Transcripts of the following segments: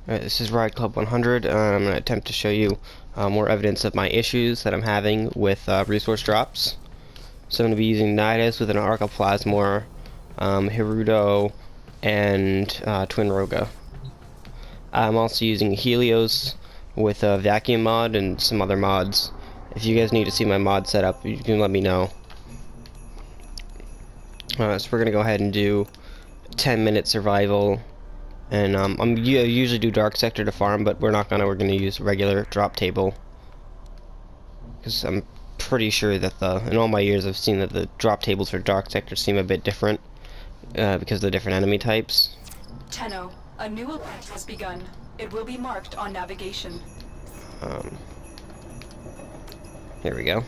Alright, this is Ride Club 100, and I'm going to attempt to show you more evidence of my issues that I'm having with resource drops. So I'm going to be using Nidus with an Arcoplasmor, Hirudo, and Twin Roga. I'm also using Helios with a vacuum mod and some other mods. If you guys need to see my mod setup, you can let me know. So we're going to go ahead and do 10-minute survival. And I usually do dark sector to farm, but we're gonna use regular drop table, because I'm pretty sure that in all my years I've seen that the drop tables for dark sector seem a bit different because of the different enemy types. Tenno, a new event has begun. It will be marked on navigation. Here we go.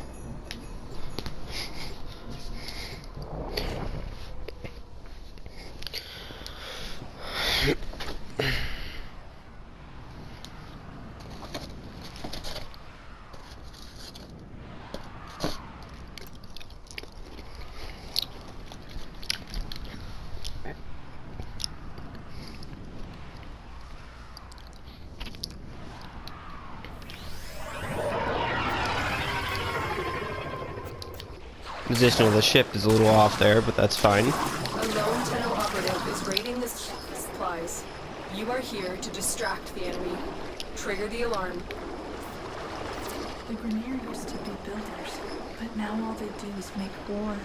Position of the ship is a little off there, but that's fine. A lone Tenno operative is raiding the supplies. You are here to distract the enemy. Trigger the alarm. The Grineer used to be builders, but now all they do is make war.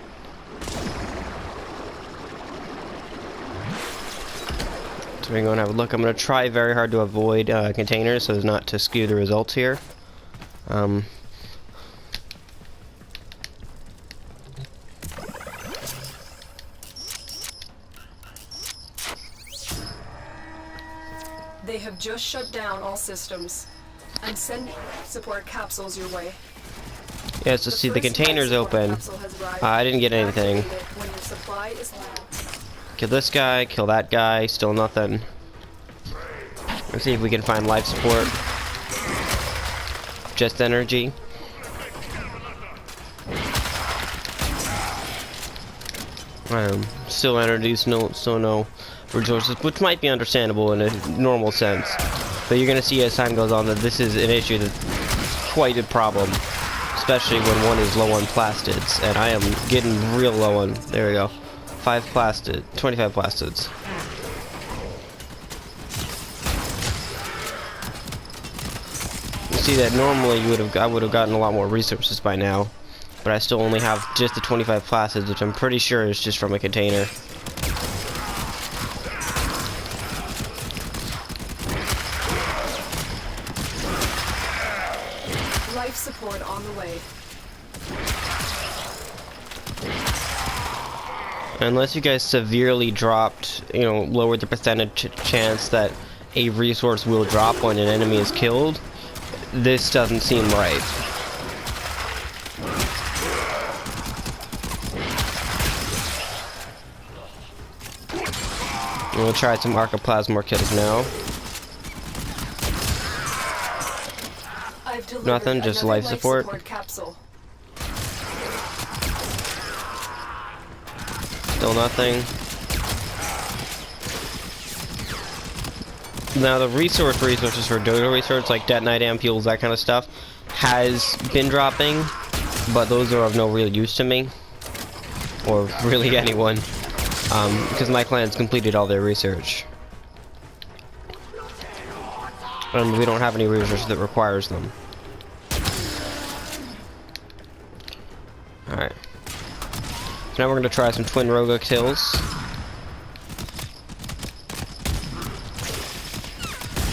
So we're going to have a look. I'm going to try very hard to avoid containers so as not to skew the results here. They have just shut down all systems. I'm sending support capsules your way. Yeah, so see the containers open. I didn't get anything. When your supply is Kill this guy, kill that guy, still nothing. Let's see if we can find life support. Just energy. Still energy, still no resources, which might be understandable in a normal sense. But you're gonna see as time goes on that this is an issue that's quite a problem. Especially when one is low on plastids. And I am getting real low on, there we go. 25 plastids. You see that normally I would have gotten a lot more resources by now, but I still only have just the 25 plastids, which I'm pretty sure is just from a container. life support on the way. Unless you guys severely dropped, lowered the percentage chance that a resource will drop when an enemy is killed, this doesn't seem right. We'll try some Arcoplasmor kills now. Nothing, just life support. Capsule. Still nothing. Now the resources for dodo research, like detonite ampules, that kind of stuff, has been dropping, but those are of no real use to me, or really anyone, because my clan's completed all their research. And we don't have any research that requires them. Alright. So now we're going to try some Twin Roga kills.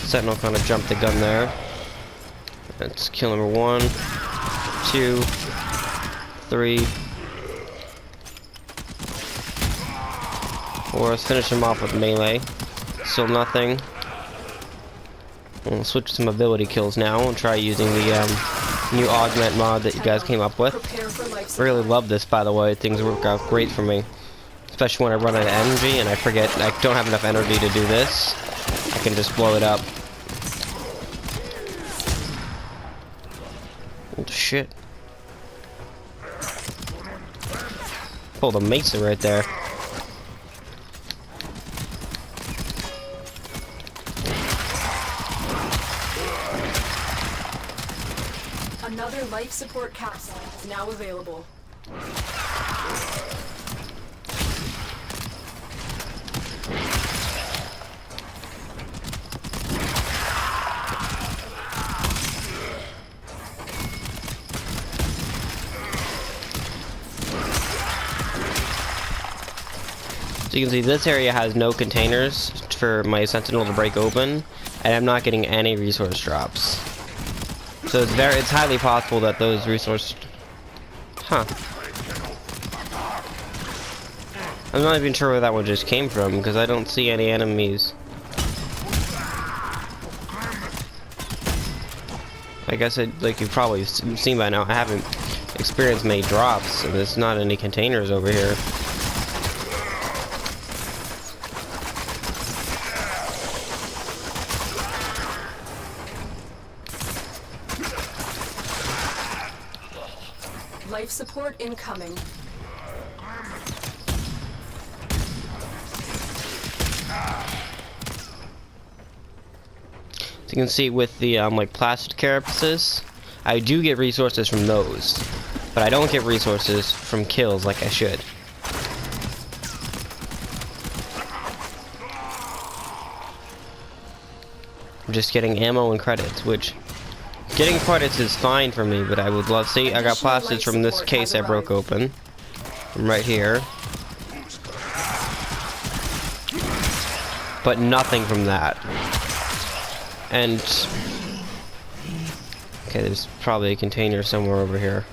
Sentinel kind of jumped the gun there. That's kill number 1, 2, 3, 4. Let's finish him off with melee. Still nothing. We'll switch to some ability kills now and try using the new augment mod that you guys came up with. Really love this, by the way. Things work out great for me, especially when I run out of energy and I forget I don't have enough energy to do this. I can just blow it up. Oh shit! Pulled a Mesa right there. Another life support capsule is now available. So you can see this area has no containers for my sentinel to break open, and I'm not getting any resource drops. So it's highly possible that those resource... Huh. I'm not even sure where that one just came from, because I don't see any enemies. I guess like you've probably seen by now, I haven't experienced many drops, and there's not any containers over here. Life support incoming. So you can see with the like plastic carapaces, I do get resources from those, but I don't get resources from kills like I should. I'm just getting ammo and credits, which getting credits is fine for me, but I would love... See, I got plastids from this case I broke open. From right here. But nothing from that. And... okay, there's probably a container somewhere over here.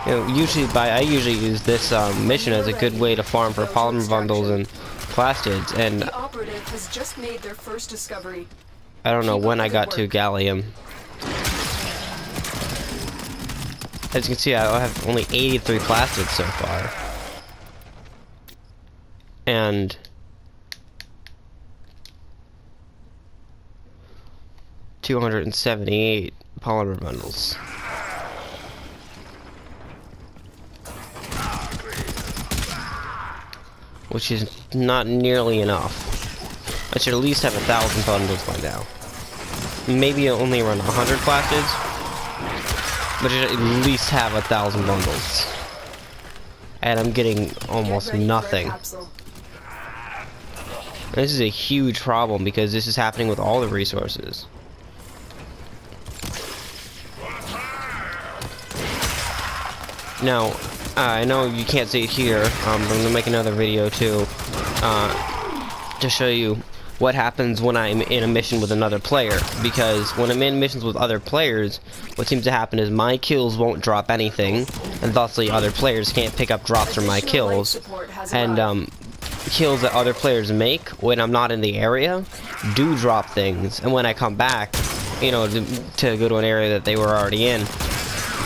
You know, I usually use this mission as a good way to farm for polymer bundles and plastids, and The operative has just made their first discovery. I don't know when I got to gallium. As you can see, I have only 83 plastids so far. And... $278 polymer bundles. Which is not nearly enough. I should at least have 1,000 bundles by now. Maybe only around 100 plastids, but I should at least have 1,000 bundles. And I'm getting almost nothing. This is a huge problem because this is happening with all the resources. Now, I know you can't see it here, but I'm going to make another video too, to show you what happens when I'm in a mission with another player. Because when I'm in missions with other players, what seems to happen is my kills won't drop anything, and thusly other players can't pick up drops from my kills. And kills that other players make, when I'm not in the area, do drop things. And when I come back, you know, to go to an area that they were already in,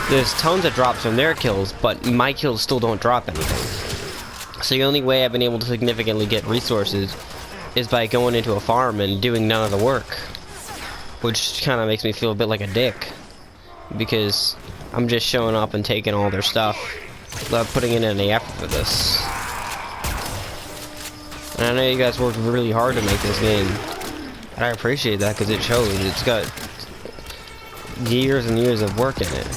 there's tons of drops from their kills, but my kills still don't drop anything. So the only way I've been able to significantly get resources is by going into a farm and doing none of the work. Which kind of makes me feel a bit like a dick. Because I'm just showing up and taking all their stuff without putting in any effort for this. And I know you guys worked really hard to make this game. And I appreciate that because it shows. It's got years and years of work in it.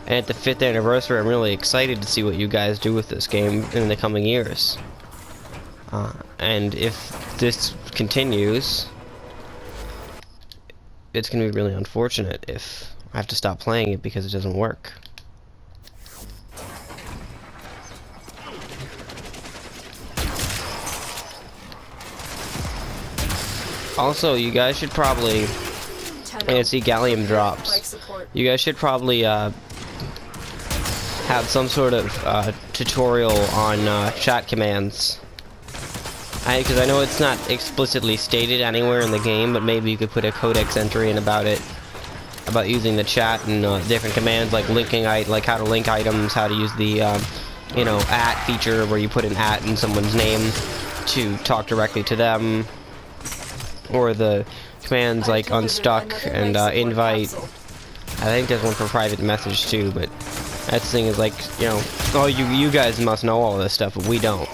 And at the 5th anniversary, I'm really excited to see what you guys do with this game in the coming years. And if this continues, it's going to be really unfortunate if I have to stop playing it because it doesn't work. Also, you guys should probably, and see gallium drops, you guys should probably have some sort of tutorial on chat commands. Because I know it's not explicitly stated anywhere in the game, but maybe you could put a codex entry in about it, about using the chat and different commands like linking, like how to link items, how to use the you know, @ feature where you put an @ in someone's name to talk directly to them, or the commands like unstuck and invite. I think there's one for private message too, but that thing is like, you know, oh, you guys must know all this stuff, but we don't.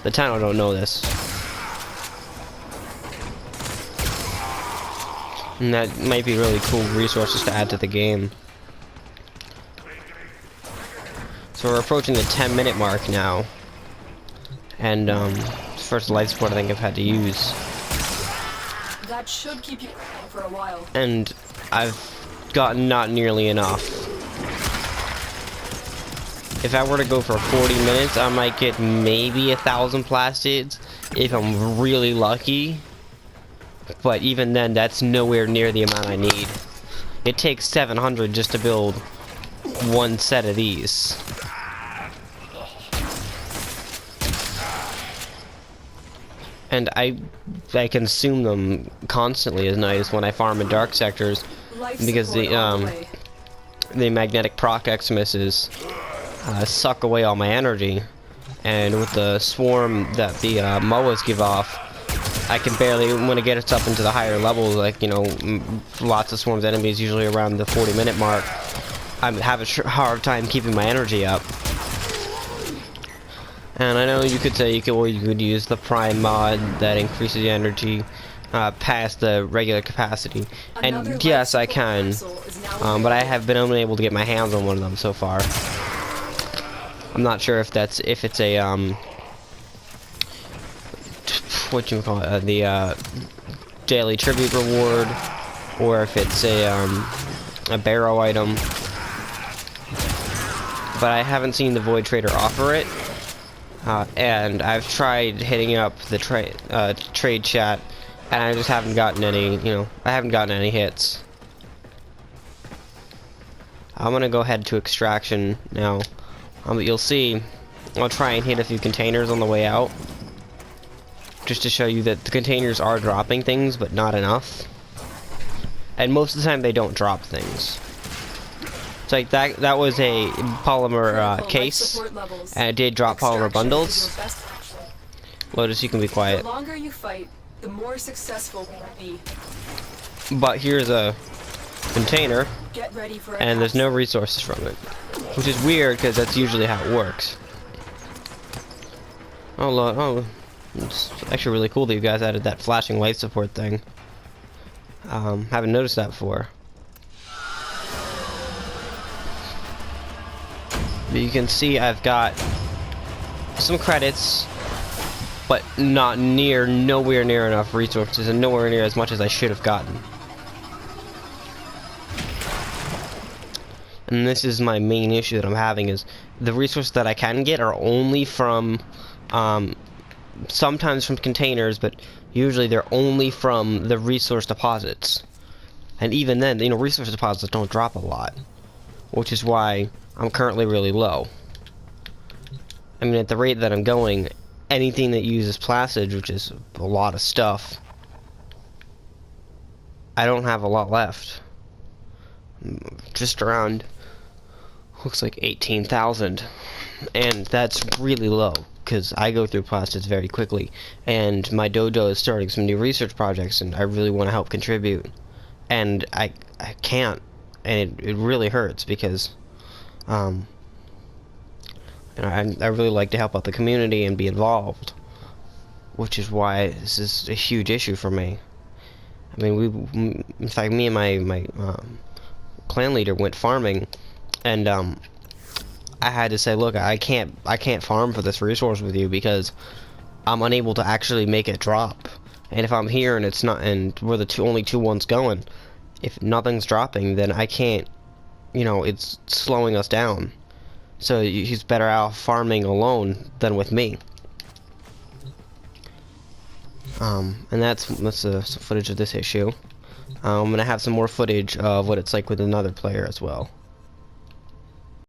The channel don't know this. And that might be really cool resources to add to the game. So we're approaching the 10-minute mark now. And first life support I think I've had to use. That should keep you for a while. And I've gotten not nearly enough. If I were to go for 40 minutes, I might get maybe 1,000 plastids if I'm really lucky. But even then, that's nowhere near the amount I need. It takes 700 just to build one set of these. And I consume them constantly as night when I farm in dark sectors, because the magnetic proc Xmas suck away all my energy, and with the swarm that the MOAs give off, I can barely, when it gets up into the higher levels, like, you know, lots of swarms enemies usually around the 40-minute mark, I have a hard time keeping my energy up. And I know you could say you could use the Prime mod that increases the energy past the regular capacity, and yes, I can, but I have been unable to get my hands on one of them so far. I'm not sure if it's a what you call it, the daily tribute reward, or if it's a barrow item. But I haven't seen the Void Trader offer it, and I've tried hitting up the trade chat, and I just haven't gotten any. I haven't gotten any hits. I'm gonna go ahead to extraction now. You'll see, I'll try and hit a few containers on the way out, just to show you that the containers are dropping things, but not enough. And most of the time they don't drop things. It's like that was a polymer case, and it did drop polymer bundles. Lotus, you can be quiet. The longer you fight, the more successful we'll be. But here's a container, Get ready for and there's no resources from it, which is weird because that's usually how it works. Oh Lord, oh, it's actually really cool that you guys added that flashing light support thing. Haven't noticed that before. But you can see I've got some credits, but nowhere near enough resources, and nowhere near as much as I should have gotten. And this is my main issue that I'm having, is the resources that I can get are only from, sometimes from containers, but usually they're only from the resource deposits. And even then, resource deposits don't drop a lot, which is why I'm currently really low. I mean, at the rate that I'm going, anything that uses plastic, which is a lot of stuff, I don't have a lot left. Just around, looks like 18,000, and that's really low because I go through plastids very quickly, and my dojo is starting some new research projects, and I really want to help contribute, and I can't, and it really hurts because I really like to help out the community and be involved, which is why this is a huge issue for me. I mean, in fact, me and my clan leader went farming, and I had to say, look, I can't farm for this resource with you because I'm unable to actually make it drop. And if I'm here and it's not, and we're the only two ones going, if nothing's dropping, then I can't, it's slowing us down. So he's better out farming alone than with me. And that's some footage of this issue. I'm gonna have some more footage of what it's like with another player as well.